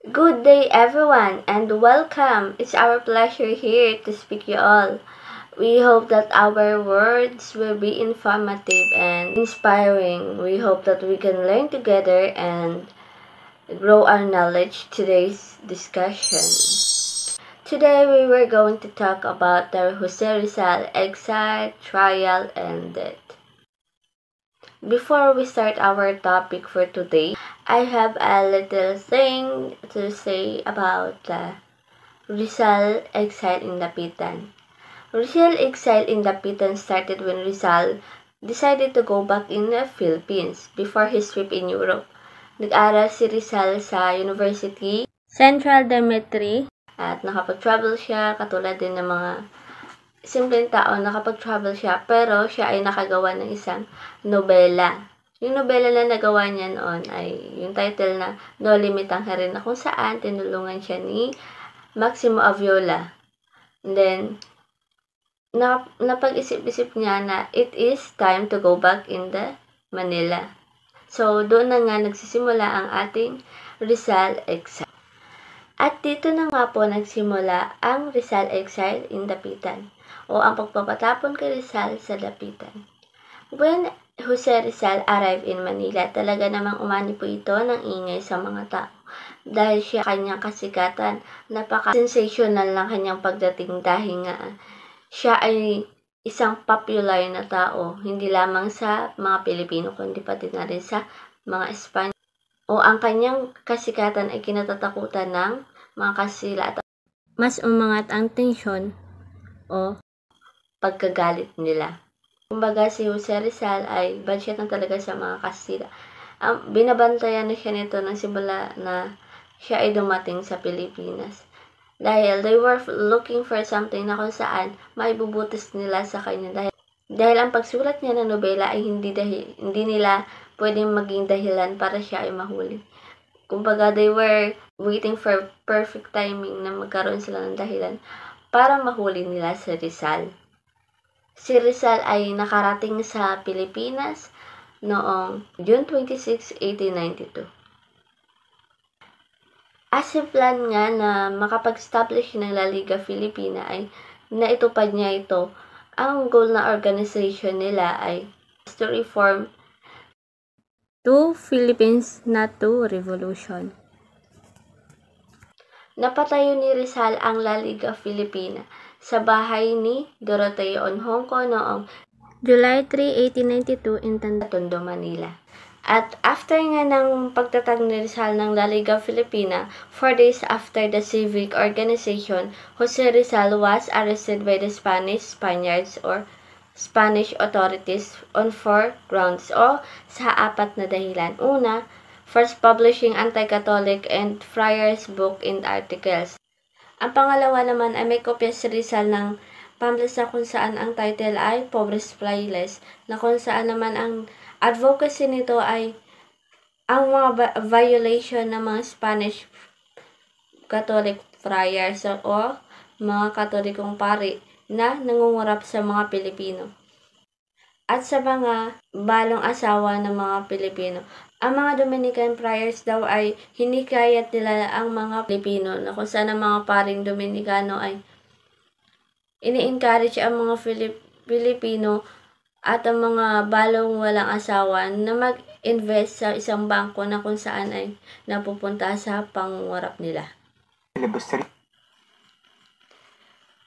Good day everyone and welcome. It's our pleasure here to speak you all. We hope that our words will be informative and inspiring. We hope that we can learn together and grow our knowledge today's discussion. Today we were going to talk about the Jose Rizal exile, trial, and death. Before we start our topic for today, I have a little thing to say about the Rizal exile in Dapitan. Rizal exile in Dapitan started when Rizal decided to go back in the Philippines before his trip in Europe. Nag-aral si Rizal sa University Central Demetri at nakapag-travel siya katulad din ng mga simpleng tao nakapag-travel siya pero siya ay nakagawa ng isang nobela. Yung nobela na nagawa niya noon ay yung title na No Limit ang Herin na kung saan tinulungan siya ni Maximo Aviola. And then, napag-isip-isip niya na it is time to go back in the Manila. So, doon na nga nagsisimula ang ating Rizal exile. At dito na nga po nagsimula ang Rizal exile in Dapitan o ang pagpapatapon kay Rizal sa Dapitan. When Jose Rizal arrived in Manila, talaga namang umani po ito ng ingay sa mga tao. Dahil siya kanyang kasikatan, napaka-sensational ng kanyang pagdating dahil nga siya ay isang popular na tao, hindi lamang sa mga Pilipino kundi pati na rin sa mga Espanyol. O ang kanyang kasikatan ay kinatatakutan ng mga Kastila at mas umangat ang tensyon o pagkagalit nila. Kumbaga si Jose Rizal ay budget na talaga sa mga Kastila. Binabantayan na siya nito ng simula na siya ay dumating sa Pilipinas. Dahil they were looking for something na kung saan maibubutis nila sa kanya. Dahil ang pagsulat niya ng nobela ay hindi nila pwedeng maging dahilan para siya ay mahuli. Kumbaga, they were waiting for perfect timing na magkaroon sila ng dahilan para mahuli nila si Rizal. Si Rizal ay nakarating sa Pilipinas noong June 26, 1892. As a plan nga na makapag-establish ng La Liga Filipina ay naitupad niya ito. Ang goal na organization nila ay to reform to Philippines na to revolution. Napatayo ni Rizal ang La Liga Filipina sa bahay ni Doroteo Onjongco noong July 3, 1892 in Tondo, Manila. At after nga ng pagtatag ni Rizal ng La Liga Filipina, 4 days after the civic organization, Jose Rizal was arrested by the Spaniards or Spanish authorities on 4 grounds o sa 4 na dahilan. Una, first publishing anti-Catholic and friars book and articles. Ang pangalawa naman ay may kopya si Rizal ng pamphlet na kung saan ang title ay Pobres Frailes, na kung saan naman ang advocacy nito ay ang mga violation ng mga Spanish Catholic friars o mga Katolikong pari na nangungurap sa mga Pilipino at sa mga balong asawa ng mga Pilipino. Ang mga Dominican friars daw ay hinikayat nila ang mga Pilipino na kung saan ang mga paring Dominicano ay ini-encourage ang mga Pilipino at ang mga balong walang asawa na mag-invest sa isang bangko na kung saan ay napupunta sa pangungurap nila.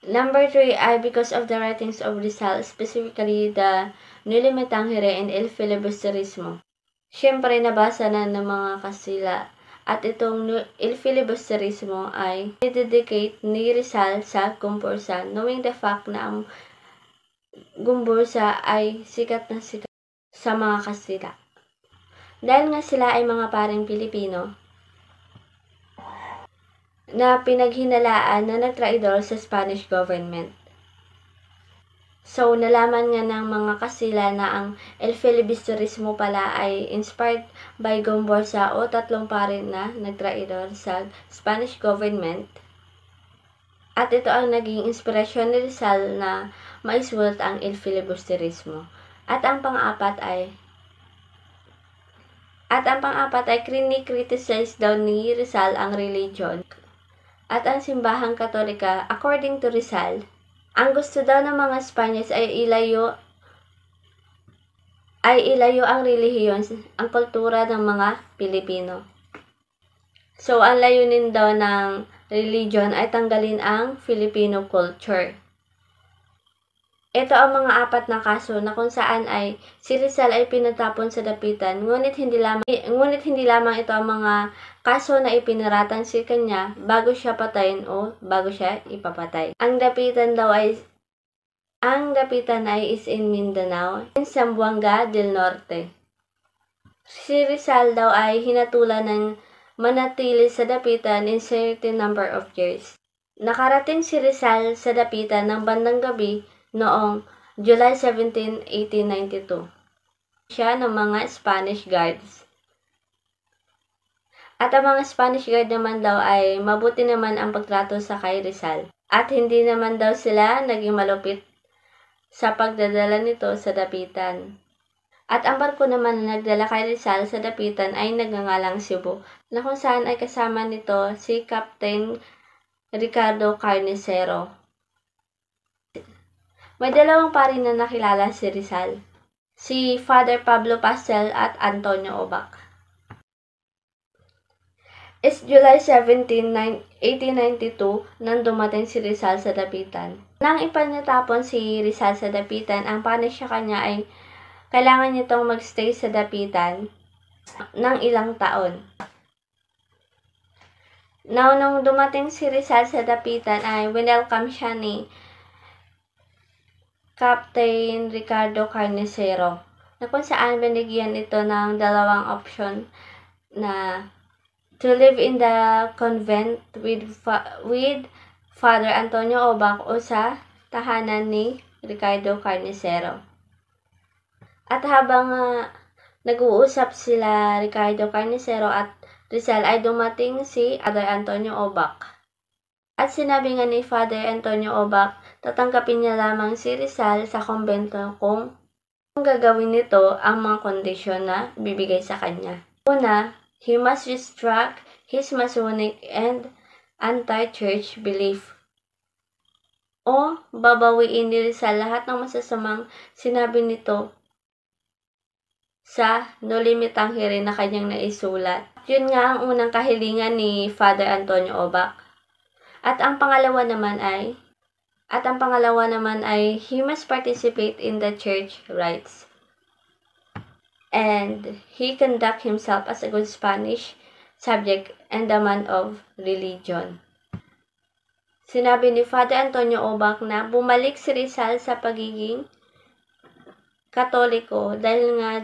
Number 3 ay because of the writings of Rizal, specifically the Nulimitangere and El Filibusterismo. Siyempre, nabasa na ng mga Kastila at itong El Filibusterismo ay dedicate ni Rizal sa Gumbursa, knowing the fact na ang Gumbursa ay sikat na sikat sa mga Kastila. Dahil nga sila ay mga paring Pilipino na pinaghinalaan na nagtraidor sa Spanish government. So, nalaman nga ng mga Kastila na ang El Filibusterismo pala ay inspired by Gombursa o 3 parin na nagtraidor sa Spanish government. At ito ang naging inspirasyon ni Rizal na maisulat ang El Filibusterismo. At ang pang-apat ay At ang pang-apat ay criticize daw ni Rizal ang religion. At ang simbahang Katolika, according to Rizal, ang gusto daw ng mga Spanish ay ilayo ang relihiyon, ang kultura ng mga Pilipino. So, ang layunin daw ng religion ay tanggalin ang Filipino culture. Ito ang mga apat na kaso na kung saan ay si Rizal ay pinatapon sa dapitan, ngunit hindi lamang ito ang mga kaso na ipinaratan sa kanya bago siya patayin o bago siya ipapatay. Ang dapitan ay is in Mindanao, in Zamboanga del Norte. Si Rizal daw ay hinatulan ng manatili sa dapitan in certain number of years. Nakarating si Rizal sa dapitan ng bandang gabi noong July 17, 1892. Siya ng mga Spanish guards. At ang mga Spanish guard naman daw ay mabuti naman ang pagtrato sa kay Rizal. At hindi naman daw sila naging malupit sa pagdadala nito sa dapitan. At ang barko naman na nagdala kay Rizal sa dapitan ay nagngangalang Cebu, na kung saan ay kasama nito si Captain Ricardo Carnicero. May dalawang pari na nakilala si Rizal, si Father Pablo Pastel at Antonio Obac. It's July 17, 1892 nang dumating si Rizal sa dapitan. Nang ipanatapon si Rizal sa dapitan, ang panig sa kanya ay kailangan nitong magstay sa dapitan ng ilang taon. Now, nung dumating si Rizal sa dapitan ay welcome siya ni Captain Ricardo Carnicero, na kung saan binigyan ito ng dalawang option na to live in the convent with Father Antonio Obac o sa tahanan ni Ricardo Carnicero. At habang nag-uusap sila Ricardo Carnicero at Rizal ay dumating si Father Antonio Obac. At sinabi nga ni Father Antonio Obac, tatanggapin niya lamang si Rizal sa kumbento kung gagawin nito ang mga kondisyon na bibigay sa kanya. Una, he must restrict his Masonic and anti-church belief. O babawiin ni Rizal lahat ng masasamang sinabi nito sa No Limit Tangere na kanyang naisulat. Yun nga ang unang kahilingan ni Father Antonio Obac. At ang pangalawa naman ay he must participate in the church rites. And he conduct himself as a good Spanish subject and a man of religion. Sinabi ni Father Antonio Obac na bumalik si Rizal sa pagiging Katoliko dahil nga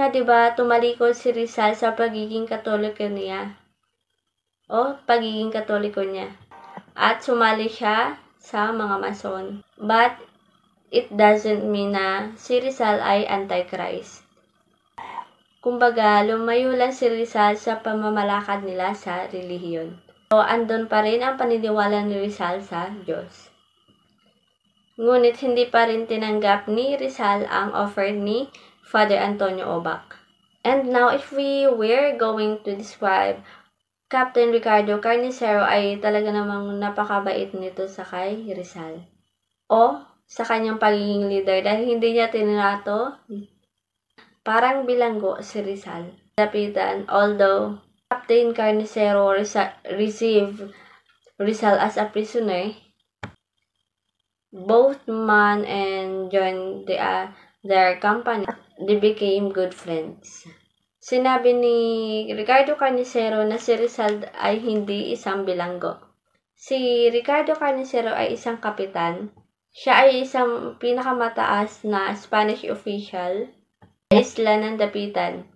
'di ba tumalikod si Rizal sa pagiging Katoliko niya at sumali siya sa mga Mason. But it doesn't mean na si Rizal ay Antichrist. Kumbaga, lumayo lang si Rizal sa pamamalakad nila sa relihiyon. So, andun pa rin ang paniniwala ni Rizal sa Diyos. Ngunit hindi pa rin tinanggap ni Rizal ang offer ni Father Antonio Obac. And now, if we were going to describe Captain Ricardo Carnicero, ay talaga namang napakabait nito sa kay Rizal. O sa kanyang pagiging leader dahil hindi niya tinrato parang bilanggo si Rizal. Dapitan, although Captain Carnicero received Rizal as a prisoner, both man and joined their company. They became good friends. Sinabi ni Ricardo Carnicero na si Rizal ay hindi isang bilanggo. Si Ricardo Carnicero ay isang kapitan. Siya ay isang pinakamataas na Spanish official sa isla ng Dapitan.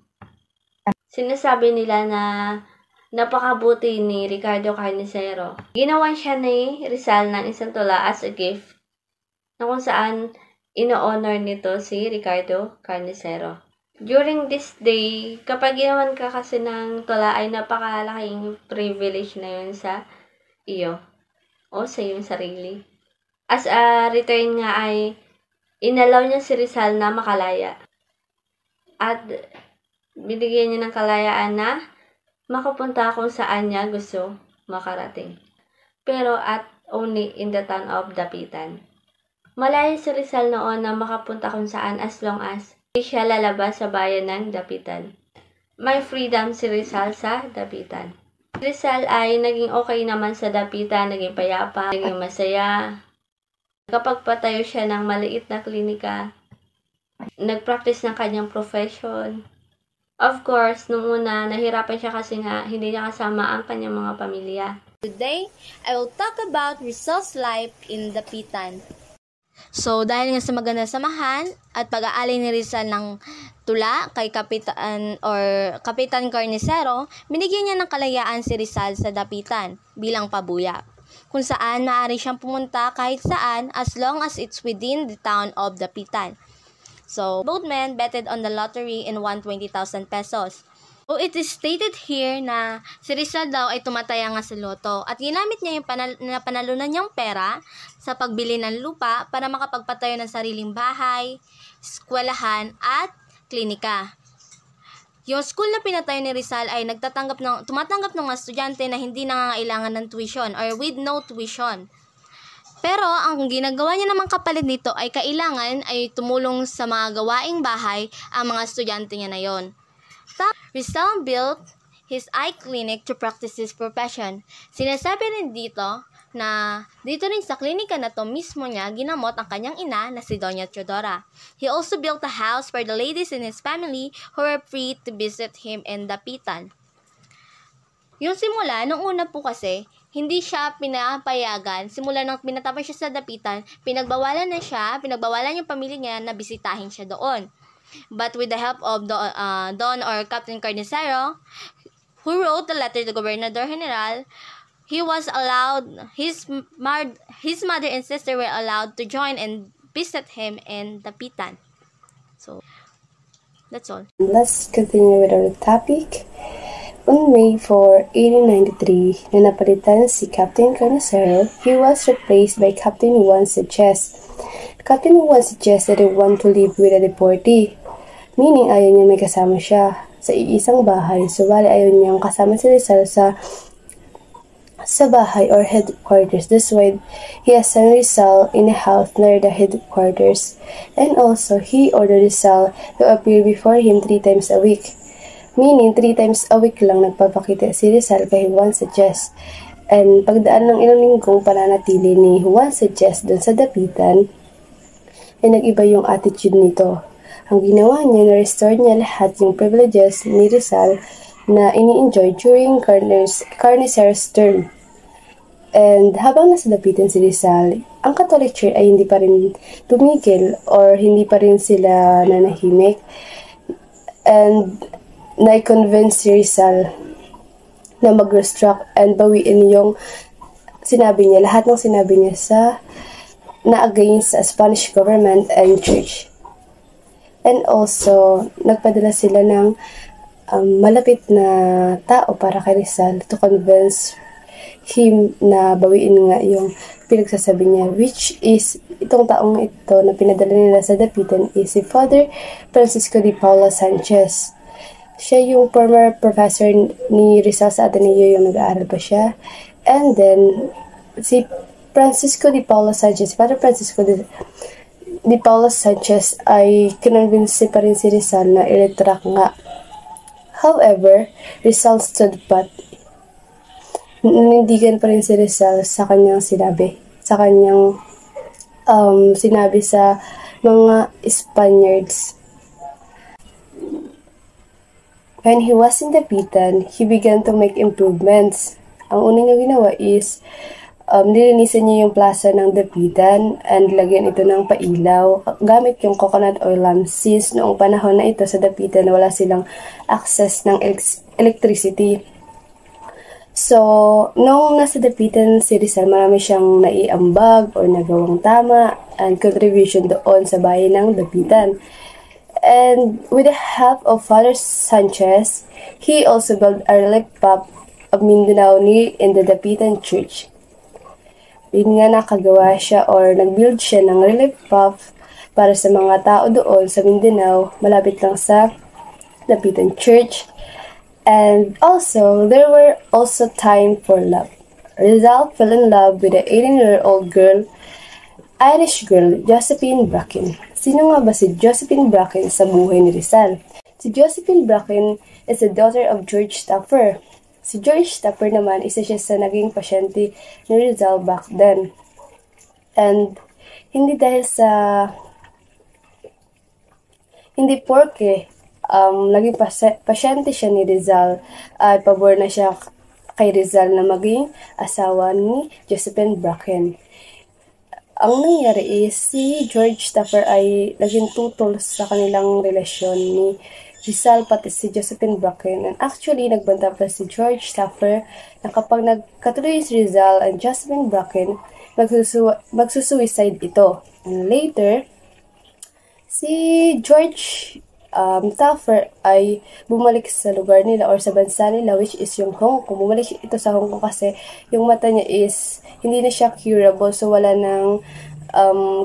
Sinasabi nila na napakabuti ni Ricardo Carnicero. Ginawan siya ni Rizal ng isang tula as a gift na kung saan ino-honor nito si Ricardo Carnicero. During this day, kapag ginawan ka kasi ng tula ay napakalaking privilege na yun sa iyo o sa iyong sarili. As a return nga ay inalaw niya si Rizal na makalaya. At binigyan niya ng kalayaan na makapunta kung saan niya gusto makarating. Pero at only in the town of Dapitan. Malayo si Rizal noon na makapunta kung saan as long as hindi siya lalabas sa bayan ng Dapitan. May freedom si Rizal sa Dapitan. Si Rizal ay naging okay naman sa Dapitan, naging payapa, naging masaya. Kapag patayo siya ng maliit na klinika, nag-practice ng kanyang profession. Of course, nung una, nahirapan siya kasi nga hindi niya kasama ang kanyang mga pamilya. Today, I will talk about Rizal's life in Dapitan. So, dahil nga sa maganda samahan at pag-aalay ni Rizal ng tula kay Kapitan Carnicero, binigyan niya ng kalayaan si Rizal sa Dapitan bilang pabuya, kung saan maaari siyang pumunta kahit saan as long as it's within the town of Dapitan. So, both men betted on the lottery and won 20,000 pesos. So, it is stated here na si Rizal daw ay tumataya nga sa loto at ginamit niya yung panalunan niyang pera sa pagbili ng lupa para makapagpatayo ng sariling bahay, eskwelahan at klinika. Yung school na pinatayo ni Rizal ay tumatanggap ng mga estudyante na hindi nangangailangan ng tuition or with no tuition. Pero ang ginagawa niya naman kapalit nito ay kailangan ay tumulong sa mga gawaing bahay ang mga estudyante niya na yon. Rizal built his eye clinic to practice his profession. Sinasabi rin dito na dito rin sa klinika na to mismo niya ginamot ang kanyang ina na si Doña Teodora. He also built a house for the ladies in his family who were free to visit him in Dapitan. Yung simula, nung una po kasi, hindi siya pinapayagan. Simula nang pinatapos siya sa Dapitan, pinagbawalan yung pamilya niya na bisitahin siya doon. But with the help of Don or Captain Carnicero, who wrote the letter to Gobernador General, he was allowed, his mother and sister were allowed to join and visit him in Dapitan. So, that's all. Let's continue with our topic. On May 4, 1893, na napalitan si Captain Carnicero, he was replaced by Captain Juan Sanchez. Captain Juan Sanchez didn't want to live with a deportee, meaning ayaw niya may kasama siya sa iisang bahay, suwali ayaw niyang kasama si Rizal sa bahay or headquarters. That's why he assigned Rizal in a house near the headquarters, and also he ordered Rizal to appear before him 3 times a week. Meaning, 3 times a week lang nagpapakita si Rizal kay Juan Sanchez. And pagdaan ng ilang linggong pananatili ni Juan Sanchez dun sa Dapitan, ay nag-iba yung attitude nito. Ang ginawa niya, na-restore niya lahat yung privileges ni Rizal na ini-enjoy during Carnicero's term. And habang nasa Dapitan si Rizal, ang Catholic Church ay hindi pa rin tumigil or hindi pa rin sila nanahimik. And na-convince si Rizal na mag-restruct and bawiin yung sinabi niya, lahat ng sinabi niya na against sa Spanish government and church. And also, nagpadala sila ng malapit na tao para kay Rizal to convince him na bawiin nga yung pinagsasabi niya, which is, itong taong ito na pinadala nila sa Dapitan is si Father Francisco de Paula Sanchez. Siya yung former professor ni Rizal sa Ateneo, yung nag-aaral pa siya. And then, si Francisco de Paula Sanchez, Father Francisco de Paula Sanchez ay kinonvince pa rin si Rizal na i-retract nga. However, Rizal stood pat. Nanindigan pa rin si Rizal sa kanyang sinabi. Sa kanyang sinabi sa mga Spaniards. When he was in Dapitan, he began to make improvements. Ang unang niya ginawa is, nilinisan niya yung plaza ng Dapitan and lagyan ito ng pailaw gamit yung coconut oil lamp, since noong panahon na ito sa Dapitan wala silang access ng electricity. So, nung nasa Dapitan si Rizal, marami siyang naiambag or nagawang tama and contribution doon sa bayan ng Dapitan. And with the help of Father Sanchez, he also built a relief path of Mindanao near in the Dapitan Church. Yun nga, nakagawa siya or nag-build siya ng relief path para sa mga tao doon sa Mindanao, malapit lang sa Dapitan Church. And also, there were also time for love. Rizal fell in love with the 18-year-old girl, Irish girl, Josephine Bracken. Sino nga ba si Josephine Bracken sa buhay ni Rizal? Si Josephine Bracken is the daughter of George Stauffer. Si George Stauffer naman, isa siya sa naging pasyente ni Rizal back then. And hindi dahil sa hindi porke naging pasyente siya ni Rizal at pabor na siya kay Rizal na maging asawa ni Josephine Bracken. Ang nangyari is si George Stauffer ay naging tutol sa kanilang relasyon ni Rizal pati si Josephine Bracken. And actually, nagbanta pa si George Stauffer na kapag nagkatuloy si Rizal and Josephine Bracken, magsusuicide ito. And later, si George Stauffer ay bumalik sa lugar nila or sa bansa nila, which is yung Hong Kong. Bumalik ito sa Hong Kong kasi yung mata niya is hindi na siya curable, so wala nang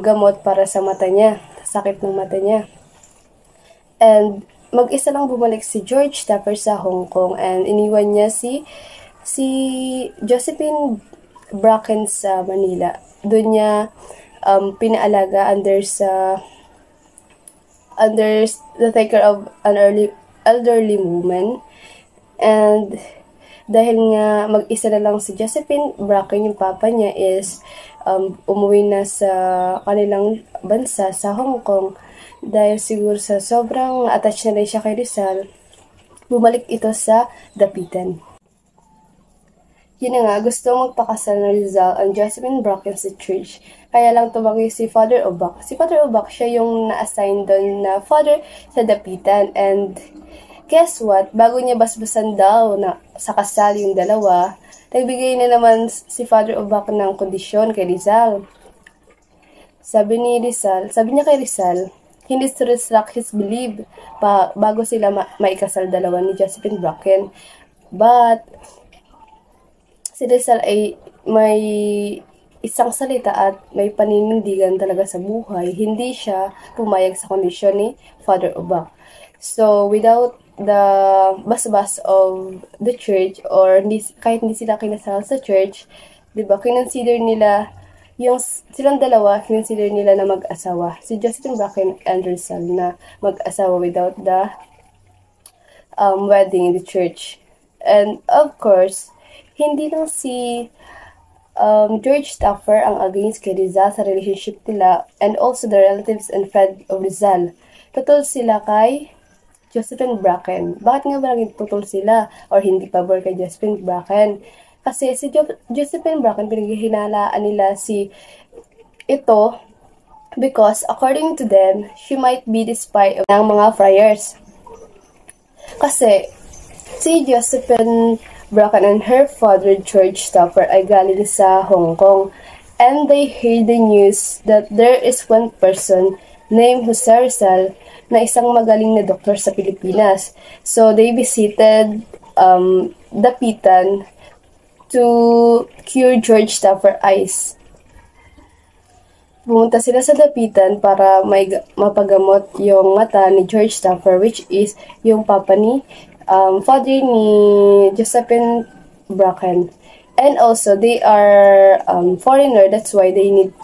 gamot para sa mata niya, sakit ng mata niya. And mag-isa lang bumalik si George Stauffer sa Hong Kong and iniwan niya si Josephine Bracken sa Manila. Doon niya pinaalaga under the care of an elderly woman. And dahil nga mag-isa na lang si Josephine Bracken, yung papa niya is umuwi na sa kanilang bansa sa Hong Kong. Dahil siguro sa sobrang attached na rin siya kay Rizal, bumalik ito sa Dapitan. Yun na nga, gusto magpakasal na Rizal ang Josephine Bracken sa church. Kaya lang tumagi si Father Obac. Si Father Obac, siya yung na-assign doon na father sa Dapitan. And guess what? Bago niya basbasan daw na sa kasal yung dalawa, nagbigay na naman si Father Obac ng kondisyon kay Rizal. Sabi niya kay Rizal, he needs to retract his belief bago sila maikasal dalawa ni Josephine Bracken. But si Rizal ay may isang salita at may paninindigan talaga sa buhay. Hindi siya pumayag sa kondisyon ni Father Obac. So, without the basbas of the church or kahit hindi sila kinasal sa church, diba, kinonsider nila silang dalawa, kinonsider nila na mag-asawa. Si Josephine Bracken and Rizal na mag-asawa without the wedding in the church. And of course, hindi lang si George Stauffer ang against kay Rizal sa relationship nila and also the relatives and friends of Rizal. Tutol sila kay Josephine Bracken. Bakit nga ba naging tutol sila or hindi pabor kay Josephine Bracken? Kasi si Josephine Bracken, pinaghihinalaan nila ito because according to them, she might be the spy ng mga friars. Kasi si Josephine Bracken and her father, George Stauffer, ay galing sa Hong Kong. And they heard the news that there is one person named Jose Rizal na isang magaling na doktor sa Pilipinas. So, they visited Dapitan to cure George Stauffer eyes. Pumunta sila sa Dapitan para mapagamot yung mata ni George Stauffer, which is yung papa ni father ni Josephine Bracken. And also, they are foreigner, that's why they need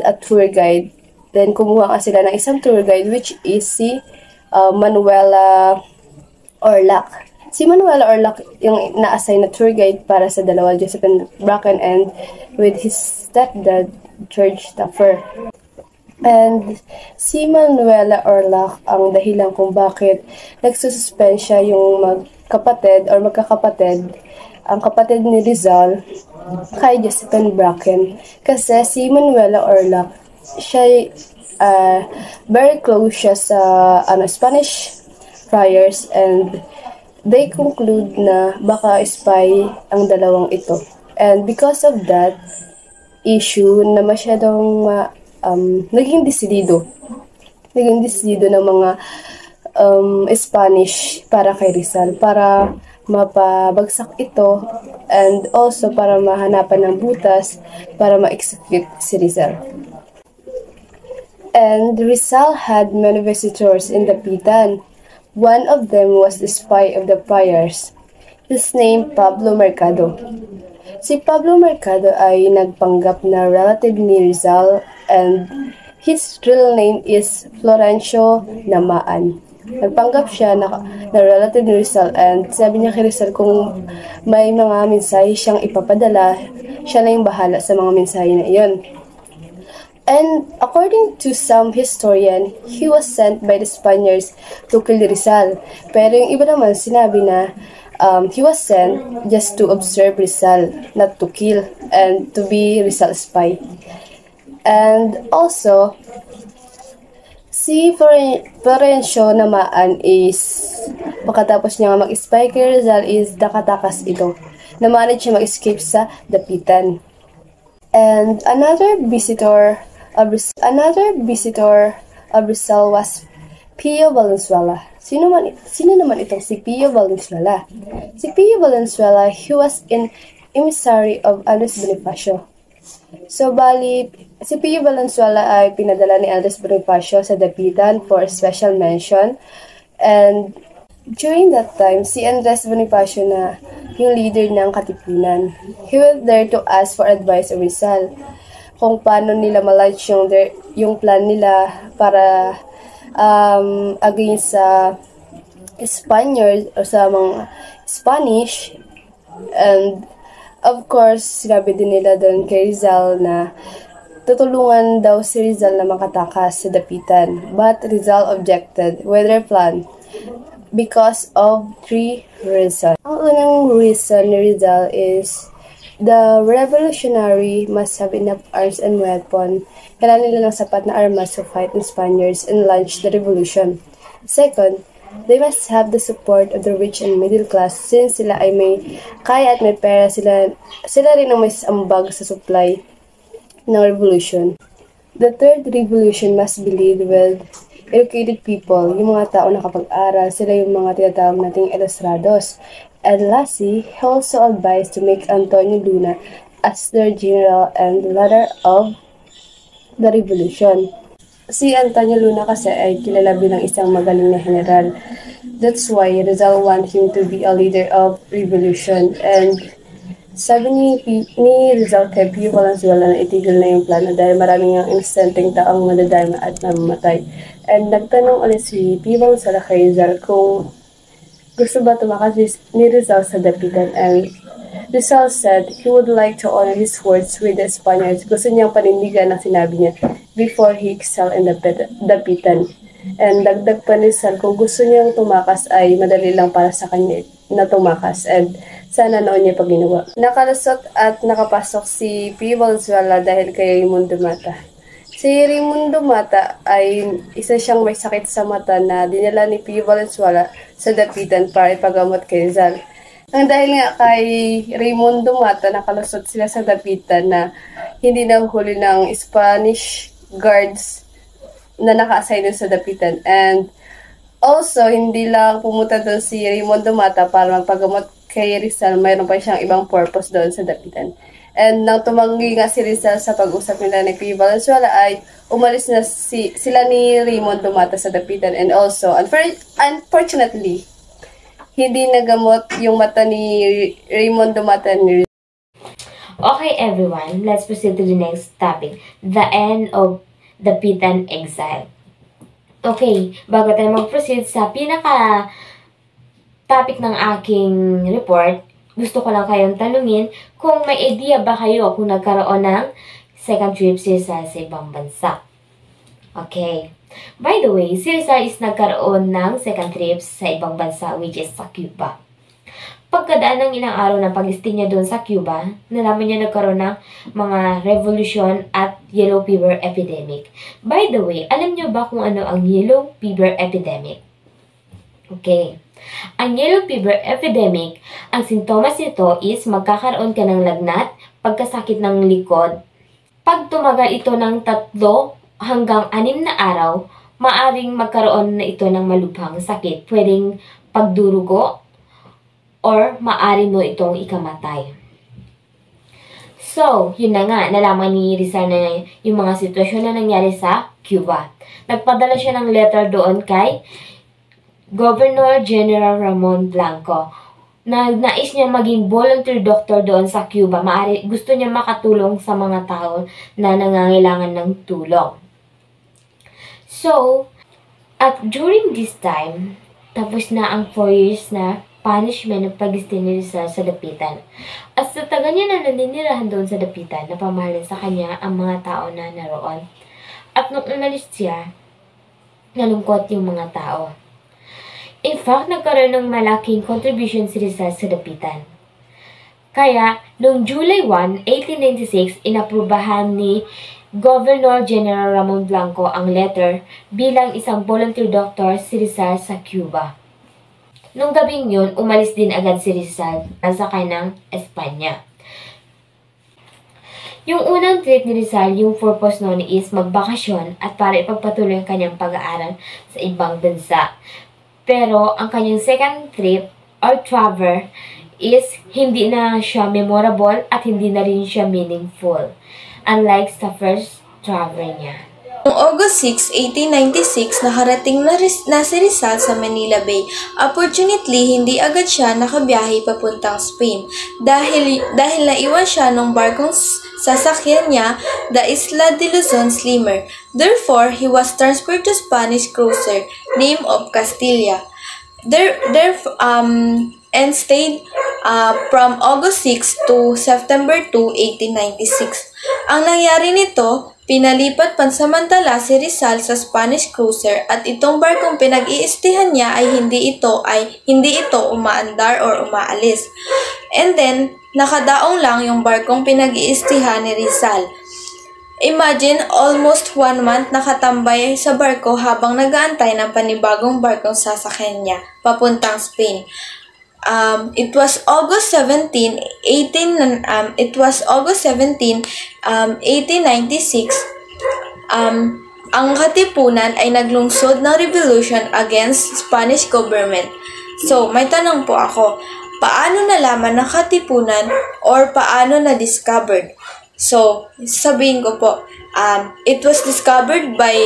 a tour guide. Then, kumuha nga sila ng isang tour guide, which is si Manuela Orlac. Si Manuela Orlac yung na-assign na tour guide para sa dalawa, Josephine Bracken and with his stepdad, George Stauffer. And si Manuela Orlac ang dahilan kung bakit nagsususpend siya yung magkakapatid, ang kapatid ni Rizal kay Josephine Bracken. Kasi si Manuela Orlac, siya very close siya sa Spanish friars and they conclude na baka spy ang dalawang ito. And because of that issue na masyadong naging desidido ng mga Spanish para kay Rizal, para mapabagsak ito and also para mahanapan ng butas para ma-execute si Rizal. And Rizal had many visitors in Dapitan. One of them was the spy of the Friars. His name Pablo Mercado. Si Pablo Mercado ay nagpanggap na relative ni Rizal and his real name is Florencio Namaan. Nagpanggap siya na relative ni Rizal and sabi niya kay Rizal kung may mga mensahe siyang ipapadala, siya na yung bahala sa mga mensahe na iyon. And according to some historian, he was sent by the Spaniards to kill Rizal. Pero yung iba naman sinabi na he was sent just to observe Rizal, not to kill, and to be Rizal's spy. And also, si Florencio Namaan is, pagkatapos niya mag-spy kay Rizal is nakatakas ito. Na-manage siya mag-escape sa dapitan. And another visitor of Rizal was Pio Valenzuela. Sino naman itong si Pio Valenzuela? Si Pio Valenzuela, he was an emissary of Andres Bonifacio. So, bali, si Pio Valenzuela ay pinadala ni Andres Bonifacio sa dapitan for special mention. And during that time, si Andres Bonifacio na yung leader ng Katipunan. He went there to ask for advice of Rizal kung paano nila ma-launch yung plan nila para against sa Spaniards o sa mga Spanish. And of course, sinabi din nila doon kay Rizal na tutulungan daw si Rizal na makatakas sa dapitan. But Rizal objected with their plan because of 3 reasons. Ang unang reason ni Rizal is the revolutionary must have enough arms and weapons. Kailangan nila ng sapat na armas to fight the Spaniards and launch the revolution. Second, they must have the support of the rich and middle class since sila ay may kaya at may pera. Sila rin ang may ambag sa supply ng revolution. The third revolution must be led with educated people, yung mga tao na kapag-aral, sila yung mga tinatawag nating ilustrados. And lastly, he also advised to make Antonio Luna as their general and leader of the revolution. Si Antonio Luna kasi ay kilala bilang isang magaling na general. That's why Rizal want him to be a leader of revolution. And sabi ni Rizal kay Pio Valenzuela na itigil na yung plano dahil maraming ang instanteng taong madadama at mamamatay. And nagtanong ulit si Pio Valenzuela kay Rizal kung gusto ba tumakas ni Rizal sa dapitan, and Rizal said he would like to honor his words with the Spaniards. Gusto niyang panindigan ang sinabi niya before he excelled in the dapitan. And dagdag pa ni Rizal kung gusto niyang tumakas ay madali lang para sa kanya na tumakas, and sana noon niya pag ginawa. Nakalusot at nakapasok si Pio Valenzuela dahil kay Raimundo Mata. Si Raimundo Mata ay isa siyang may sakit sa mata na dinala ni Pio Valenzuela sa dapitan para ipagamot kay Rizal. Ang dahil nga kay Raimundo Mata, nakalusot sila sa dapitan na hindi nahuli ng Spanish guards na naka-assign sa dapitan. And also, hindi lang pumunta doon si Raimundo Mata para magpagamot kay Rizal, mayroon pa siyang ibang purpose doon sa dapitan. And nang tumanggi nga si Rizal sa pag-usap nila ni Pio Valenzuela ay umalis na sila ni Raimundo Mata sa dapitan. And also, unfortunately, hindi nagamot yung mata ni Raimundo Mata ni Rizal. Okay everyone, let's proceed to the next topic, the end of the Dapitan exile. Okay, bago tayo mag-proceed sa pinaka-topic ng aking report, gusto ko lang kayong tanungin kung may idea ba kayo kung nagkaroon ng second trip si Rizal sa ibang bansa. Okay. By the way, si Rizal is nagkaroon ng second trip sa ibang bansa, which is sa Cuba. Pagkadaan ng ilang araw ng pag-stay niya doon sa Cuba, nalaman niya nagkaroon ng mga revolution at yellow fever epidemic. By the way, alam niyo ba kung ano ang yellow fever epidemic? Okay. Ang yellow fever epidemic, ang sintomas nito is magkakaroon ka ng lagnat, pagkasakit ng likod. Pag tumagal ito ng 3 hanggang 6 na araw, maaring magkaroon na ito ng malubhang sakit. Pwedeng pagdurugo or maaari mo itong ikamatay. So, yun na nga, nalaman ni Rizal na yung mga sitwasyon na nangyari sa Cuba. Nagpadala siya ng letter doon kay Governor General Ramon Blanco. Nais niya maging volunteer doctor doon sa Cuba. Gusto niya makatulong sa mga tao na nangangailangan ng tulong. So, at during this time, tapos na ang 4 years na punishment ng pag-stay ni Rizal sa Dapitan. At sa taga niya na naninirahan doon sa Dapitan, napamahalin sa kanya ang mga tao na naroon. At nung umalis siya, nalungkot yung mga tao. In fact, nagkaroon ng malaking contribution si Rizal sa Dapitan. Kaya, noong July 1, 1896, inaprubahan ni Governor General Ramon Blanco ang letter bilang isang volunteer doctor si Rizal sa Cuba. Nung gabing yun, umalis din agad si Rizal at sakay ng Espanya. Yung unang trip ni Rizal, yung purpose noon is magbakasyon at para ipagpatuloy ang kanyang pag-aaral sa ibang bansa. Pero ang kanyang second trip or travel is hindi na siya memorable at hindi na rin siya meaningful. Unlike sa first travel niya. Noong August 6, 1896, nakarating na si Rizal sa Manila Bay. Unfortunately, hindi agad siya nakabiyahe papuntang Spain dahil naiwan siya ng barkong sasakyan niya, the Isla de Luzon steamer. Therefore, he was transferred to Spanish cruiser named of Castilla. And stayed from August 6 to September 2, 1896. Ang nangyari nito, pinalipat pansamantala si Rizal sa Spanish cruiser at itong barkong pinag-iistihan niya ay hindi ito umaandar or umaalis. And then, nakadaong lang yung barkong pinag-iistihan ni Rizal. Imagine, almost 1 month nakatambay sa barko habang nag-aantay ng panibagong barkong sasakyan niya papuntang Spain. It was August 17, 1896. Ang Katipunan ay naglungsod ng revolution against Spanish government. So, may tanong po ako, paano nalaman ng Katipunan or paano na-discovered? So, sabihin ko po, it was discovered by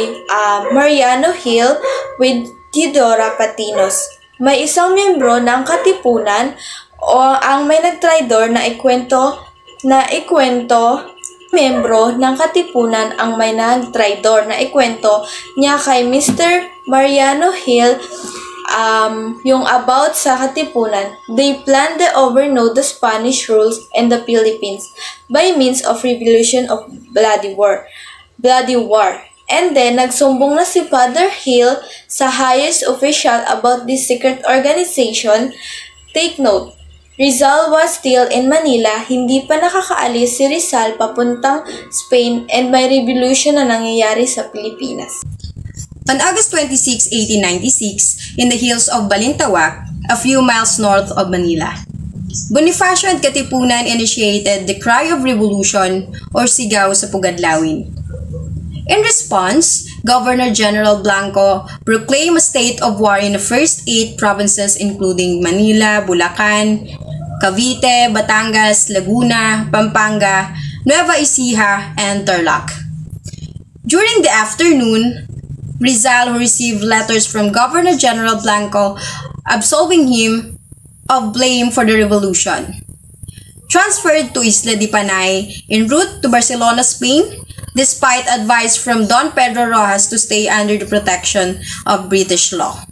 Mariano Hill with Theodora Patinos. May isang miyembro ng Katipunan o ang may nagtraidor na ikwento, miyembro ng Katipunan ang may nagtraidor na ikwento niya kay Mr. Mariano Hill yung about sa Katipunan. They planned to overthrow the Spanish rules in the Philippines by means of revolution of bloody war. And then, nagsumbong na si Father Hill sa highest official about this secret organization. Take note, Rizal was still in Manila, hindi pa nakakaalis si Rizal papuntang Spain and may revolution na nangyayari sa Pilipinas. On August 26, 1896, in the hills of Balintawak, a few miles north of Manila, Bonifacio and Katipunan initiated the Cry of Revolution or Sigaw sa Pugadlawin. In response, Governor General Blanco proclaimed a state of war in the first 8 provinces including Manila, Bulacan, Cavite, Batangas, Laguna, Pampanga, Nueva Ecija, and Tarlac. During the afternoon, Rizal received letters from Governor General Blanco absolving him of blame for the revolution. Transferred to Isla de Panay en route to Barcelona, Spain, despite advice from Don Pedro Rojas to stay under the protection of British law.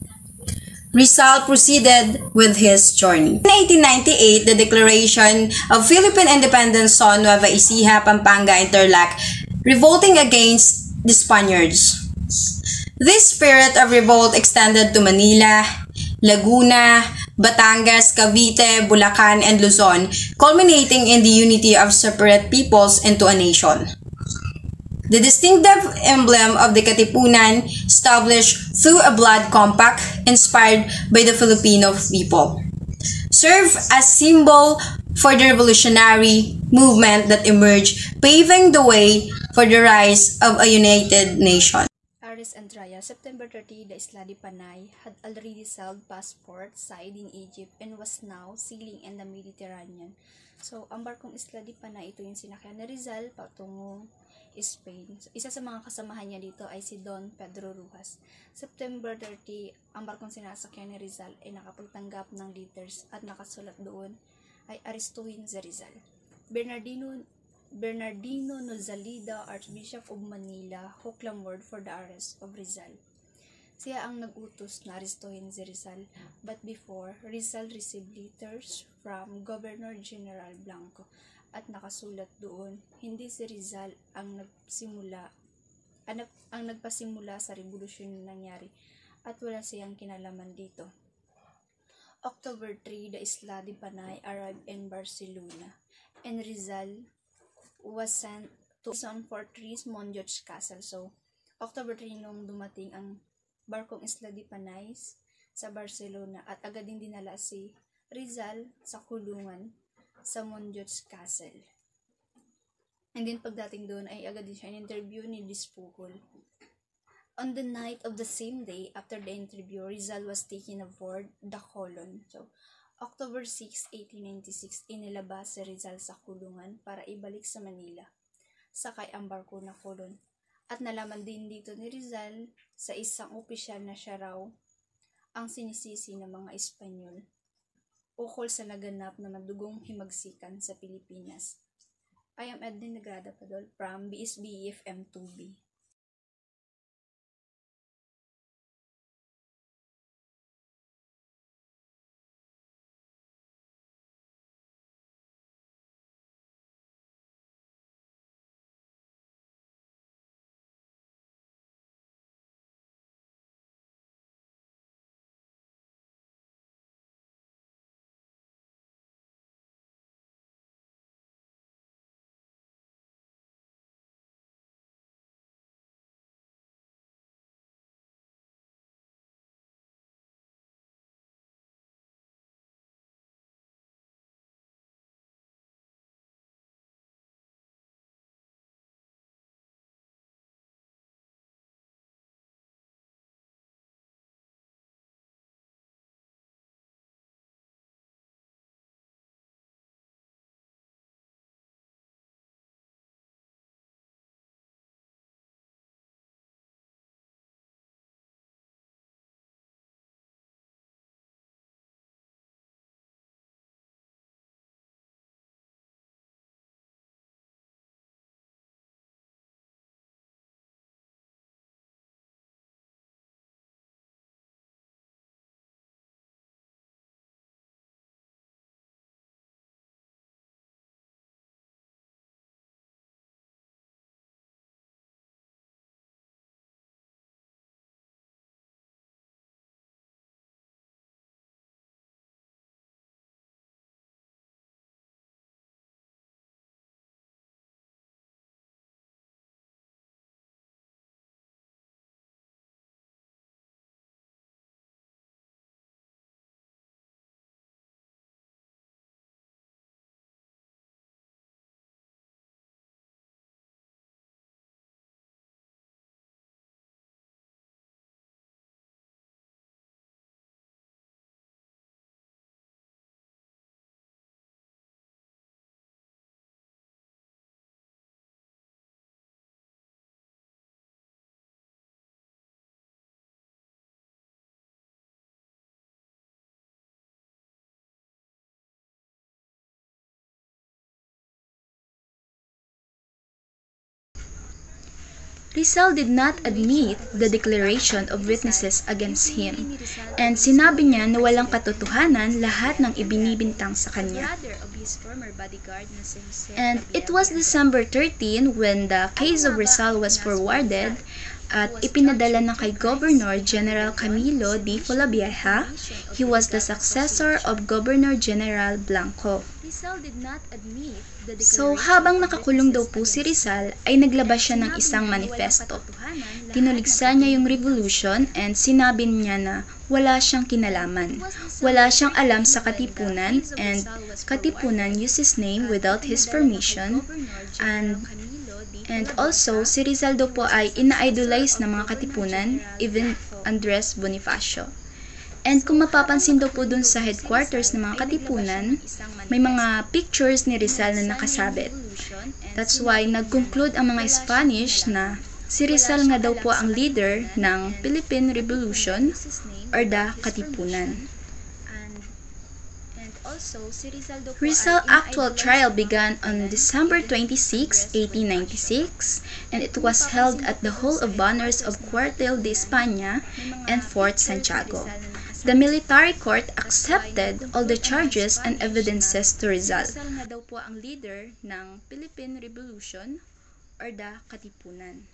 Rizal proceeded with his journey. In 1898, the Declaration of Philippine Independence saw Nueva Ecija, Pampanga, and Tarlac revolting against the Spaniards. This spirit of revolt extended to Manila, Laguna, Batangas, Cavite, Bulacan, and Luzon, culminating in the unity of separate peoples into a nation. The distinctive emblem of the Katipunan, established through a blood compact inspired by the Filipino people, served as symbol for the revolutionary movement that emerged, paving the way for the rise of a united nation. Aris Andraya, September 30, the Isla de Panay had already sailed past Port Said in Egypt and was now sailing in the Mediterranean. So, ang barkong Isla de Panay, ito yung sinakyan ni Rizal patungong Spain. So, isa sa mga kasamahan niya dito ay si Don Pedro Rojas. September 30, ang barkong sinasakyan ni Rizal ay nakapagtanggap ng letters at nakasulat doon ay aristuhin si Rizal. Bernardino Nozalida, Archbishop of Manila, who clamored for the arrest of Rizal. Siya ang nag-utos na aristuhin si Rizal, but before, Rizal received letters from Governor General Blanco at nakasulat doon, hindi si Rizal ang nagpasimula sa revolusyon na nangyari at wala siyang kinalaman dito. October 3, the Isla de Panay arrived in Barcelona, and Rizal was sent to San Fortress Monjoch Castle. So, October 3 nung dumating ang barkong Isla de Panay sa Barcelona at agad din dinala si Rizal sa kulungan sa Monjoch Castle. And then pagdating doon ay agad din siya in-interview ni Despujol. On the night of the same day, after the interview, Rizal was taken aboard the Colon. So, October 6, 1896, inilabas si Rizal sa kulungan para ibalik sa Manila. Sakay ang barko na Colon. At nalaman din dito ni Rizal sa isang opisyal na siya raw ang sinisisi ng mga Espanyol ukol sa naganap na madugong himagsikan sa Pilipinas. I am Edwin Negrada Padol from BSBEF M2B. Rizal did not admit the declaration of witnesses against him, and sinabi niya na walang katotohanan lahat ng ibinibintang sa kanya. And it was December 13 when the case of Rizal was forwarded at ipinadala na kay Governor General Camilo D. Polavieja. He was the successor of Governor General Blanco. So, habang nakakulong daw po si Rizal, ay naglabas siya ng isang manifesto. Tinuligsa niya yung revolution and sinabi niya na wala siyang kinalaman. Wala siyang alam sa Katipunan, and Katipunan used his name without his permission. And also, si Rizal daw po ay ina-idolize ng mga Katipunan, even Andres Bonifacio. And kung mapapansin daw po dun sa headquarters ng mga katipunan, may mga pictures ni Rizal na nakasabit. That's why nag-conclude ang mga Spanish na si Rizal nga daw po ang leader ng Philippine Revolution or the Katipunan. Rizal's actual trial began on December 26, 1896, and it was held at the Hall of Honors of Cuartel de España and Fort Santiago. The military court accepted all the charges and evidences to Rizal. Rizal nga daw po ang leader ng Philippine Revolution or the Katipunan.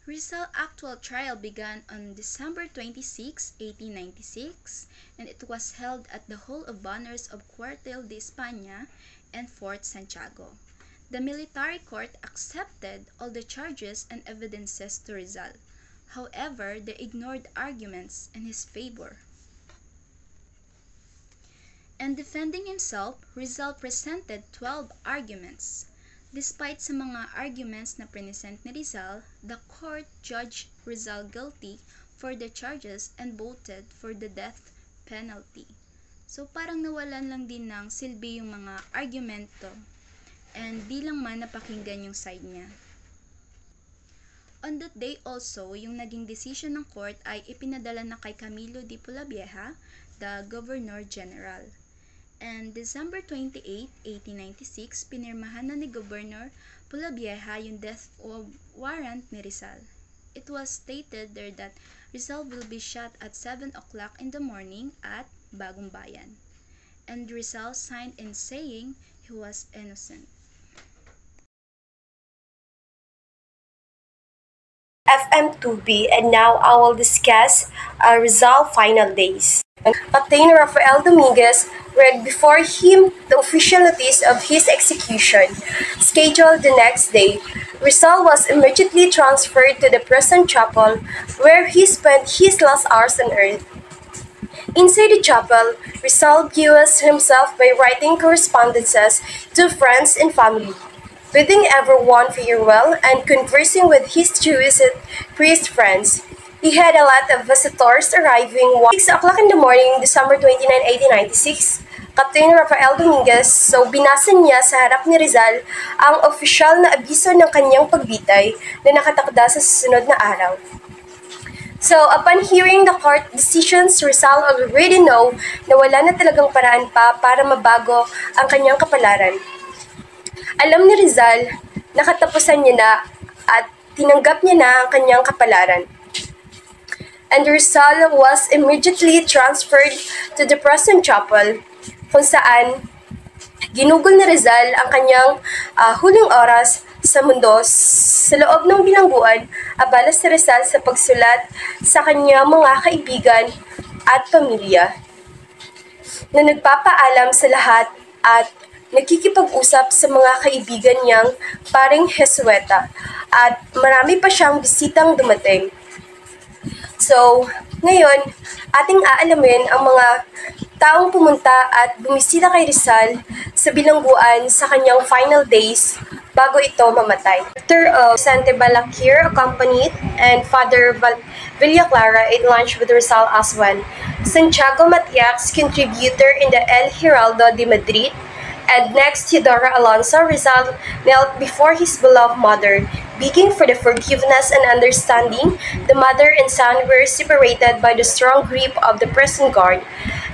Rizal's actual trial began on December 26, 1896, and it was held at the Hall of Honors of Cuartel de España and Fort Santiago. The military court accepted all the charges and evidences to Rizal. However, they ignored arguments in his favor. And defending himself, Rizal presented 12 arguments. Despite sa mga arguments na present ni Rizal, the court judged Rizal guilty for the charges and voted for the death penalty. So parang nawalan lang din ng silbi yung mga argumento and di lang man napakinggan yung side niya. On that day also, yung naging decision ng court ay ipinadala na kay Camilo de Pulavieja, the Governor General. And December 28, 1896, pinirmahan na ni Governor Pulavieja yung death warrant ni Rizal. It was stated there that Rizal will be shot at 7 o'clock in the morning at Bagong Bayan. And Rizal signed in saying he was innocent. FM2B, and now I will discuss Rizal final days. Captain Rafael Dominguez read before him the official notice of his execution. Scheduled the next day, Rizal was immediately transferred to the prison chapel where he spent his last hours on earth. Inside the chapel, Rizal views himself by writing correspondences to friends and family, bidding everyone farewell and conversing with his Jewish priest friends. He had a lot of visitors arriving 6 o'clock in the morning, December 29, 1896. Captain Rafael Dominguez, so binasa niya sa harap ni Rizal ang opisyal na abiso ng kanyang pagbitay na nakatakda sa susunod na araw. So, upon hearing the court decisions, Rizal already know na wala na talagang paraan pa para mabago ang kanyang kapalaran. Alam ni Rizal na katapusan niya na at tinanggap niya na ang kanyang kapalaran. And Rizal was immediately transferred to the prison chapel kung saan ginugol ni Rizal ang kanyang huling oras sa mundo. Sa loob ng bilangguan, abala si Rizal sa pagsulat sa kanyang mga kaibigan at pamilya na nagpapaalam sa lahat at nakikipag-usap sa mga kaibigan niyang paring Jesueta at marami pa siyang bisitang dumating. So, ngayon, ating aalamin ang mga taong pumunta at bumisita kay Rizal sa bilangguan sa kanyang final days bago ito mamatay. Dr. Sante Balakir accompanied and Father Villaclara ate lunch with Rizal as well. Santiago Matiax, contributor in the El Heraldo de Madrid, and next, Teodoro Alonso, Rizal knelt before his beloved mother, begging for the forgiveness and understanding. The mother and son were separated by the strong grip of the prison guard.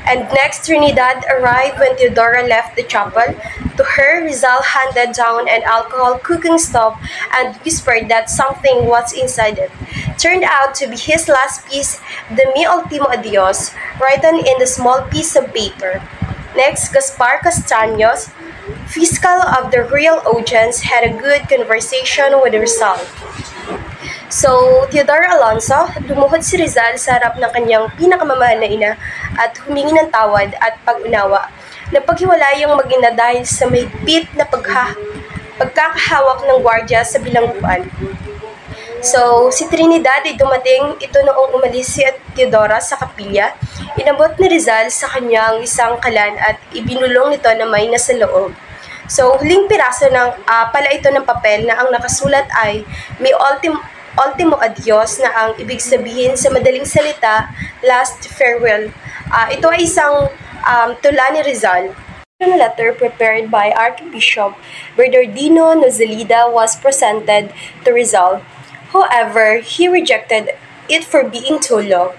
And next, Trinidad arrived when Teodoro left the chapel. To her, Rizal handed down an alcohol cooking stove and whispered that something was inside it. Turned out to be his last piece, the Mi Ultimo Adios, written in the small piece of paper. Next, Gaspar Castaños, fiscal of the real audience, had a good conversation with Rizal. So, Teodoro Alonso, lumuhod si Rizal sa harap ng kanyang pinakamamahal na ina at humingi ng tawad at pag-unawa. Napaghiwalay ang mag-ina dahil sa mahigpit na pagkakahawak ng gwardya sa bilangguan. So, si Trinidad ay dumating ito noong umalis si Teodora sa kapilya. Inabot ni Rizal sa kanyang isang kalan at ibinulong nito na may nasa loob. So, huling piraso ng pala ito ng papel na ang nakasulat ay ultimo adios na ang ibig sabihin sa madaling salita, last farewell. Ito ay isang tula ni Rizal. A letter prepared by Archbishop Bernardino Nozelida was presented to Rizal. However, he rejected it for being too long.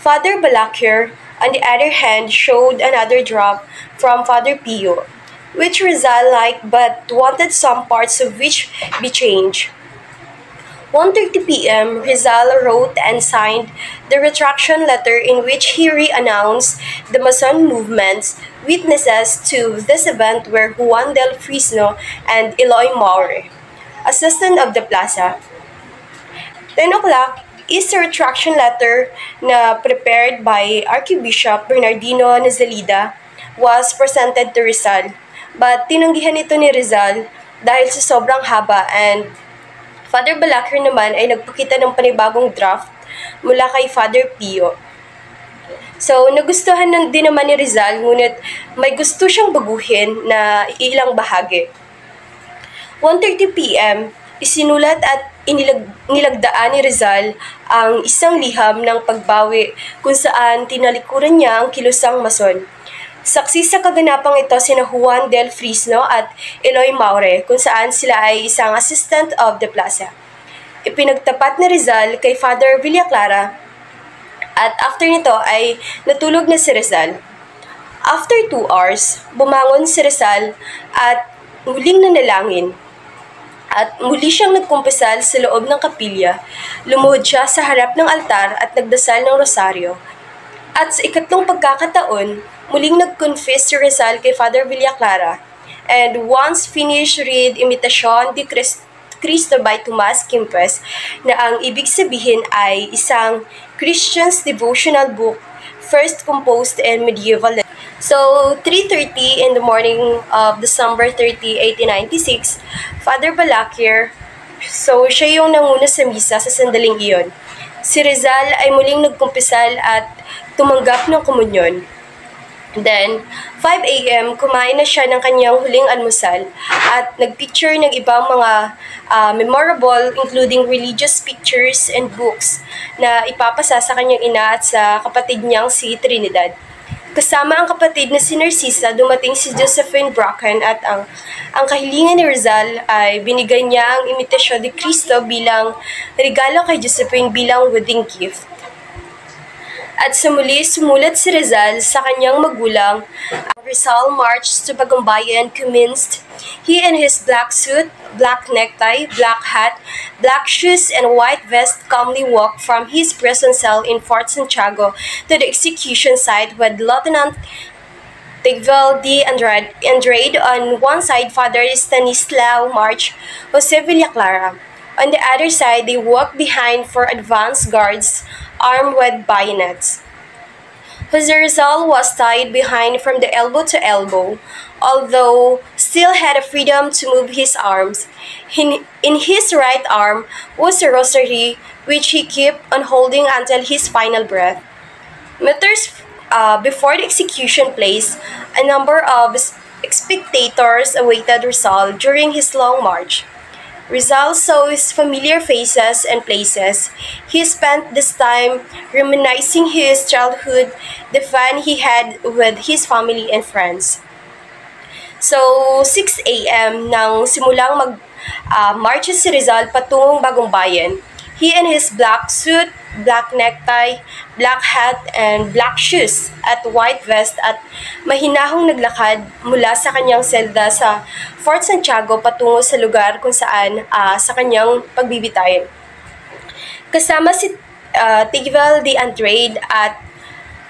Father Balakier, on the other hand, showed another draft from Father Pio, which Rizal liked but wanted some parts of which be changed. 1:30 p.m., Rizal wrote and signed the retraction letter in which he re-announced the Mason movement's witnesses to this event were Juan del Fresno and Eloy Maure, assistant of the plaza. 10 o'clock is the retraction letter na prepared by Archbishop Bernardino Nozelida was presented to Rizal, but tinanggihan ito ni Rizal dahil sa sobrang haba, and Father Balakier naman ay nagpakita ng panibagong draft mula kay Father Pio. So, nagustuhan din naman ni Rizal, ngunit may gusto siyang baguhin na ilang bahagi. 1:30 p.m., isinulat at nilagdaan ni Rizal ang isang liham ng pagbawi kung saan tinalikuran niya ang kilusang Mason. Saksi sa kaganapang ito sina Juan del Fresno at Eloy Maure, kung saan sila ay isang assistant of the plaza. Ipinagtapat ni Rizal kay Father Villaclara, at after nito ay natulog na si Rizal. After 2 hours, bumangon si Rizal at muling nanalangin. At muli siyang nagkumpisal sa loob ng kapilya, lumuhod siya sa harap ng altar at nagdasal ng rosaryo. At sa ikatlong pagkakataon, muling nag-confess si Rizal kay Father Villaclara, and once finished read Imitasyon de Cristo by Tomas Kempes, na ang ibig sabihin ay isang Christian's devotional book, first composed in medieval. So, 3:30 in the morning of December 30, 1896, Father Balakier, so siya yung nanguna sa misa sa sandaling iyon. Si Rizal ay muling nagkumpisal at tumanggap ng komunyon. Then, 5 a.m., kumain na siya ng kanyang huling almusal at nagpicture ng ibang mga memorable, including religious pictures and books na ipapasa sa kanyang ina at sa kapatid niyang si Trinidad. Kasama ang kapatid na si Narcisa, dumating si Josephine Bracken, at ang kahilingan ni Rizal ay binigay niya ang Imitasyon de Cristo bilang regalo kay Josephine bilang wedding gift. At sa muli, sumulat si Rizal sa kanyang magulang. Rizal marched to Bagumbayan commenced. He in his black suit, black necktie, black hat, black shoes, and white vest calmly walked from his prison cell in Fort Santiago to the execution site with Lieutenant Tigvel D. Andrade on one side, Father Stanislao March, Jose Villaclara. On the other side, they walked behind for advance guards armed with bayonets. Jose Rizal was tied behind from the elbow to elbow, although still had a freedom to move his arms. In his right arm was a rosary, which he kept on holding until his final breath. Meters before the execution place, a number of spectators awaited Rizal during his long march. Rizal saw his familiar faces and places. He spent this time reminiscing his childhood, the fun he had with his family and friends. So, 6 a.m. nang simulang mag-march si Rizal patungong Bagumbayan. He in his black suit, black necktie, black hat, and black shoes at white vest, at mahinahong naglakad mula sa kanyang selda sa Fort Santiago patungo sa lugar kung saan sa kanyang pagbibitayin. Kasama si Tigvel D. Andrade, at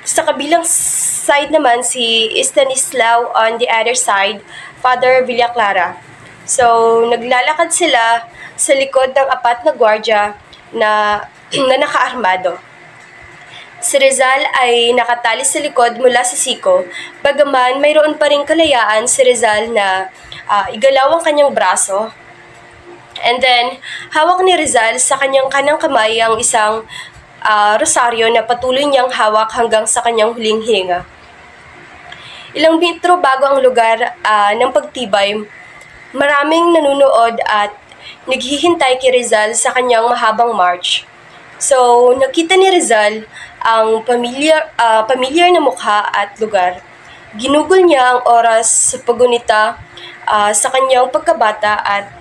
sa kabilang side naman si Stanislao, on the other side, Father Villaclara. So, naglalakad sila sa likod ng 4 na gwardya na nakaarmado. Si Rizal ay nakatali sa likod mula sa siko, bagaman mayroon pa rin kalayaan si Rizal na igalaw ang kanyang braso. And then, hawak ni Rizal sa kanyang kanang kamay ang isang rosaryo na patuloy niyang hawak hanggang sa kanyang huling hininga. Ilang metro bago ang lugar ng pagtibay, maraming nanunood at naghihintay kay Rizal sa kanyang mahabang march. So, nakita ni Rizal ang pamilyar na mukha at lugar. Ginugol niya ang oras sa paggunita sa kanyang pagkabata at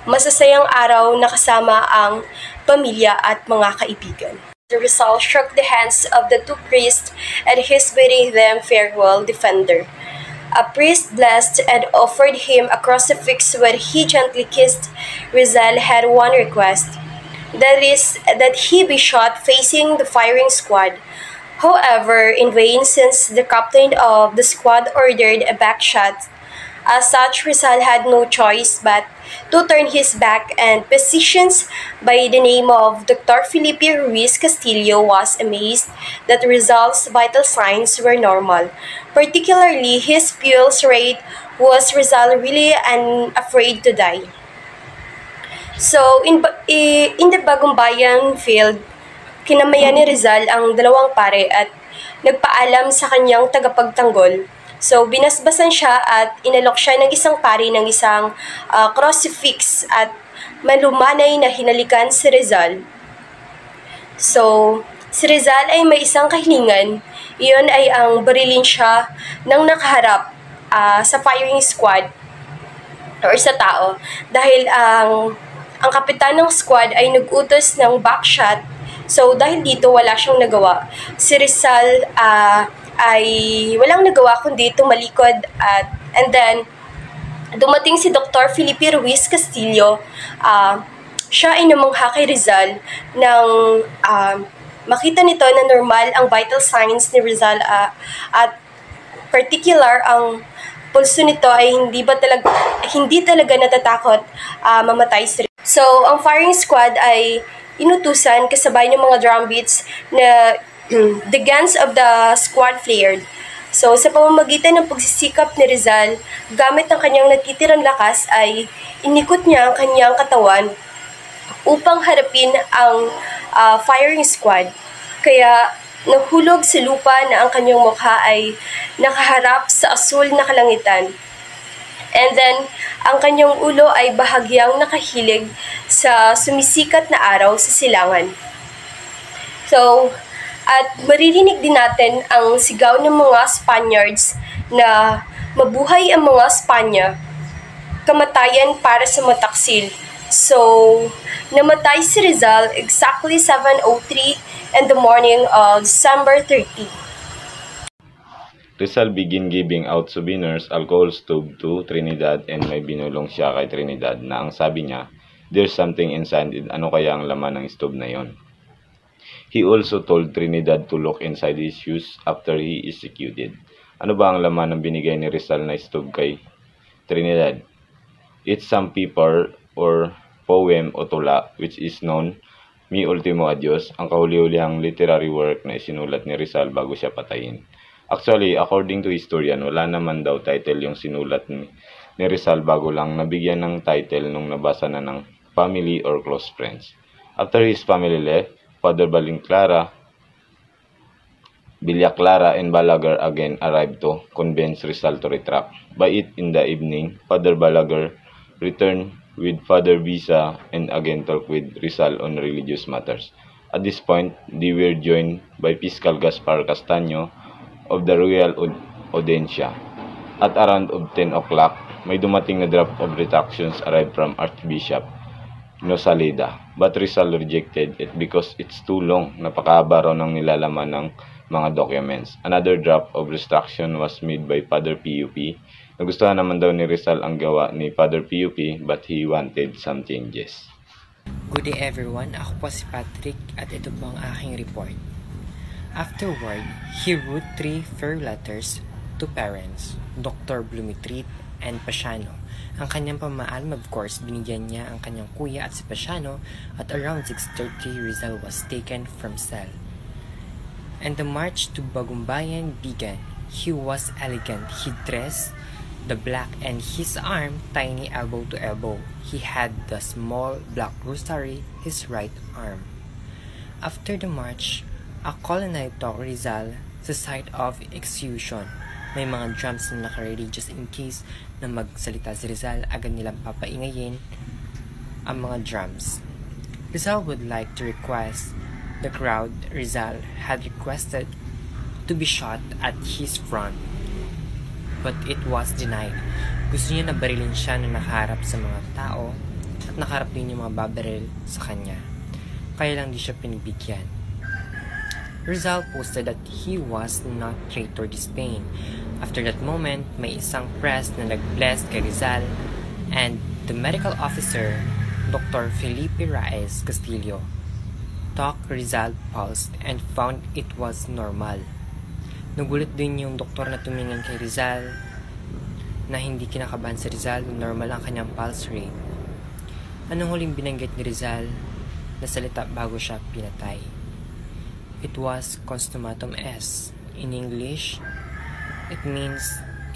masasayang araw na kasama ang pamilya at mga kaibigan. Rizal shook the hands of the two priests and his bidding them farewell defender. A priest blessed and offered him a crucifix when he gently kissed. Rizal had one request, that is, that he be shot facing the firing squad. However, in vain, since the captain of the squad ordered a back shot. As such, Rizal had no choice but to turn his back, and physicians by the name of Dr. Felipe Ruiz Castillo was amazed that Rizal's vital signs were normal. Particularly, his pulse rate was Rizal really afraid to die. So, in the Bagumbayan field, kinamayan ni Rizal ang dalawang pare at nagpaalam sa kanyang tagapagtanggol. So, binasbasan siya at inalok siya ng isang pari ng isang crucifix at malumanay na hinalikan si Rizal. So, si Rizal ay may isang kahilingan. Iyon ay ang barilin siya ng nakaharap sa firing squad or sa tao. Dahil ang kapitan ng squad ay nag-utos ng backshot. So, dahil dito wala siyang nagawa. Si Rizal ay walang nagawa kundi tumalikod and then dumating si Dr. Felipe Ruiz Castillo. Siya ay namangha kay Rizal nang makita nito na normal ang vital signs ni Rizal at particular ang pulso nito ay hindi talaga natatakot mamatay si Rizal. So, ang firing squad ay inutusan kasabay ng mga drum beats na the guns of the squad flared. So, sa pamamagitan ng pagsisikap ni Rizal, gamit ang kanyang natitirang lakas ay inikot niya ang kanyang katawan upang harapin ang firing squad. Kaya, nahulog sa lupa na ang kanyang mukha ay nakaharap sa asul na kalangitan. And then, ang kanyang ulo ay bahagyang nakahilig sa sumisikat na araw sa silangan. So, at maririnig din natin ang sigaw ng mga Spaniards na mabuhay ang mga Spanya, kamatayan para sa mataksil. So, namatay si Rizal exactly 7:03 in the morning of December 30. Rizal began giving out souvenirs, alcohol stove to Trinidad, and may binulong siya kay Trinidad na ang sabi niya, there's something inside it. Ano kaya ang laman ng stove na yon? He also told Trinidad to look inside his shoes after he is executed. Ano ba ang laman ng binigay ni Rizal na stove kay Trinidad? It's some paper or poem o tula which is known, Mi Ultimo Adios, ang kahuli-hulihang literary work na isinulat ni Rizal bago siya patayin. Actually, according to historian, wala naman daw title yung sinulat ni Rizal bago lang nabigyan ng title nung nabasa na ng family or close friends. After his family left, Father Villaclara and Balaguer again arrived to convince Rizal to retract. By it in the evening, Father Balaguer returned with Father Visa and again talked with Rizal on religious matters. At this point, they were joined by Fiscal Gaspar Castaño of the Royal Audiencia. At around 10 o'clock, may dumating na draft of retractions arrived from Archbishop Nosaleda, but Rizal rejected it because it's too long. Napakahaba raw ng nilalaman ng mga documents. Another draft of retraction was made by Father PUP. Nagustuhan naman daw ni Rizal ang gawa ni Father PUP, but he wanted some changes. Good day everyone, ako po si Patrick at ito po ang aking report. Afterward, he wrote 3 fair letters to parents, Dr. Blumitrit and Pasiano. Ang kanyang pamaalam, of course, binigyan niya ang kanyang kuya at si Pasiano at around 6:30 Rizal was taken from cell. And the march to Bagumbayan began. He was elegant. He dressed the black and his arm tiny elbow to elbow. He had the small black rosary his right arm. After the march, a colonel took Rizal sa site of execution. May mga drums na naka-ready just in case na magsalita si Rizal, agad nilang papaingayin ang mga drums. Rizal would like to request the crowd Rizal had requested to be shot at his front, but it was denied. Gusto niya na barilin siya na nakaharap sa mga tao at nakaharap din yung mga babaril sa kanya. Kaya lang di siya pinibigyan. Rizal posted that he was not traitor to Spain. After that moment, may isang press na nag-bless kay Rizal, and the medical officer, Dr. Felipe Raez Castillo, took Rizal's pulse and found it was normal. Nagulat din yung doktor na tumingin kay Rizal na hindi kinakabahan si Rizal, normal ang kanyang pulse rate. Anong huling binanggit ni Rizal na salita bago siya pinatay? It was consummatum est. In English, it means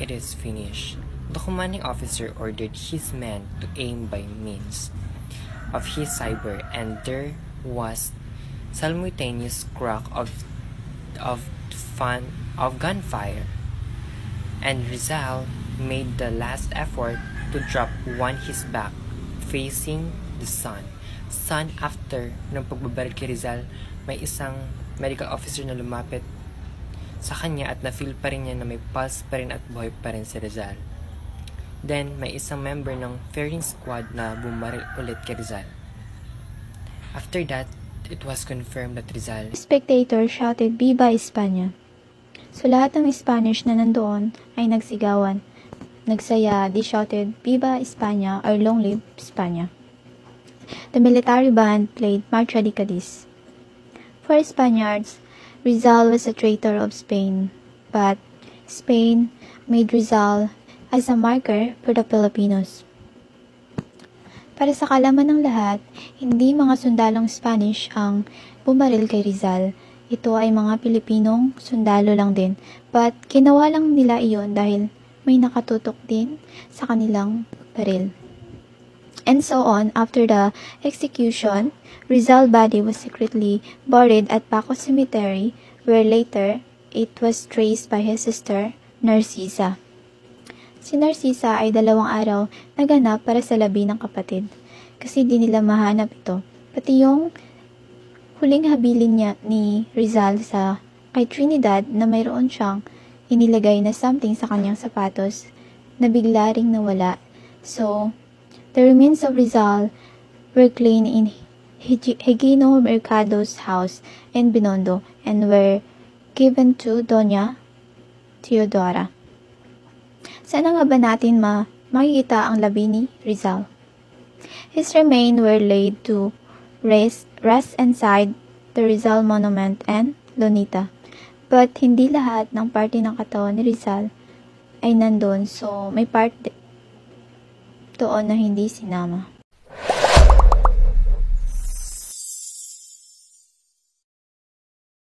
it is finished. The commanding officer ordered his men to aim by means of his saber, and there was simultaneous crack of gunfire, and Rizal made the last effort to drop on his back, facing the sun. After ng pagbabaril kay Rizal, may isang medical officer na lumapit sa kanya at na-feel pa rin niya na may pulse pa rin at buhay pa rin si Rizal. Then, may isang member ng firing squad na bumaril ulit kay Rizal. After that, it was confirmed that Rizal... Spectator shouted, "Viva España!" So lahat ng Spanish na nandoon ay nagsigawan. Nagsaya, they shouted, "Viva España" or "Long live España." The military band played Marcha de Cadiz. For Spaniards, Rizal was a traitor of Spain, but Spain made Rizal as a marker for the Filipinos. Para sa kalaman ng lahat, hindi mga sundalong Spanish ang bumaril kay Rizal. Ito ay mga Pilipinong sundalo lang din, but ginawa lang nila iyon dahil may nakatutok din sa kanilang baril. And so on, after the execution, Rizal's body was secretly buried at Paco Cemetery, where later it was traced by his sister, Narcisa. Si Narcisa ay 2 araw naganap para sa labi ng kapatid, kasi di nila mahanap ito. Pati yung huling habilin niya ni Rizal sa kay Trinidad na mayroon siyang inilagay na something sa kanyang sapatos na bigla ring nawala. So, the remains of Rizal were cleaned in Higino Mercado's house in Binondo and were given to Doña Teodora. Saan nga ba natin makikita ang labi ni Rizal? His remains were laid to rest inside the Rizal Monument and Lunita. But hindi lahat ng parte ng katawan ni Rizal ay nandun, so may part doon na hindi sinama.